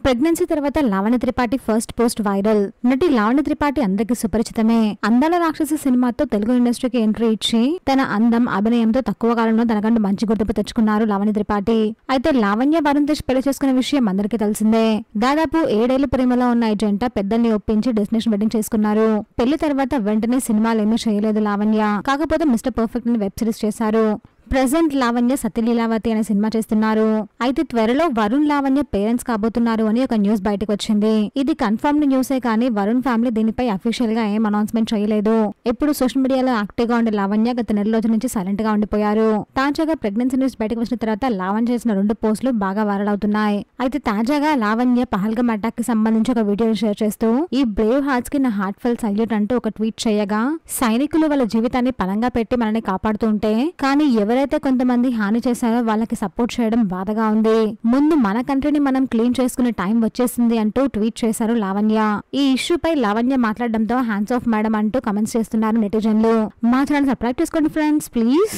Pregnancy తర్వాత Lavanya Tripathi first post viral. నటి లావణ్య త్రిపాఠి అందరికీ సుపరిచితమే. అందాల రాక్షసి సినిమాతో తెలుగు ఇండస్ట్రీకి ఎంట్రీ ఇచ్చి తన అందం, అభినయంతో తక్కువ కాలంలో తనకంటూ మంచి గుర్తింపు తెచ్చుకున్నారు లావణ్య త్రిపాఠి. అయితే లావణ్య వరుణ్ తేజ్ పెళ్లి చేసుకున్న విషయం అందరికీ తెలిసిందే. దాదాపు 7 ఏళ్ల ప్రేమలో ఉన్న ఈ జంట పెద్దల్ని ఒప్పించి డెస్టినేషన్ వెడ్డింగ్ చేసుకున్నారు. పెళ్లి తర్వాత వెంటనే సినిమాలేమీ చేయలేదు లావణ్య. కాకపోతే మిస్టర్ పర్ఫెక్ట్ అని వెబ్ సిరీస్ చేశారు. ప్రెజెంట్ లావణ్య సత్యలీలావతి అనే సినిమా చేస్తున్నారు. అయితే త్వరలో వరుణ్ లావణ్య పేరెంట్స్ కాబోతున్నారు అని ఒక న్యూస్ బయటకు వచ్చింది. ఇది కన్ఫర్మ్డ్ న్యూసే కానీ వరుణ్ ఫ్యామిలీ దీనిపై అఫీషియల్ గా ఏం అనౌన్స్మెంట్ చేయలేదు. ఇప్పుడు సోషల్ మీడియాలో యాక్టివ్ గా ఉండే లావణ్య గత నెల రోజుల నుంచి సైలెంట్ గా ఉండిపోయారు. తాజాగా ప్రెగ్నెన్సీ న్యూస్ బయటకు వచ్చిన తర్వాత లావణ్య చేసిన 2 పోస్టులు బాగా వైరల్ అవుతున్నాయి. అయితే తాజాగా లావణ్య పహల్గం అటాక్ కి సంబంధించి ఒక వీడియోని షేర్ చేస్తూ ఈ బ్రేవ్ హార్ట్స్ కి నా హార్ట్ ఫెల్ సల్యూట్ అంటూ ఒక ట్వీట్ చేయగా, సైనికులు వాళ్ళ జీవితాన్ని పణంగా పెట్టి మనల్ని కాపాడుతుంటే కానీ ఎవరైతే కొంతమంది హాని చేశారో వాళ్ళకి సపోర్ట్ చేయడం బాధగా ఉంది. ముందు మన కంట్రీని మనం క్లీన్ చేసుకునే టైం వచ్చేసింది అంటూ ట్వీట్ చేశారు లావణ్య. ఈ ఇష్యూపై లావణ్య మాట్లాడడంతో హ్యాండ్స్ ఆఫ్ మేడం అంటూ కమెంట్స్ చేస్తున్నారు నెటిజన్లు. మా ఛానల్ సబ్స్క్రైబ్ చేసుకోండి ఫ్రెండ్స్ ప్లీజ్.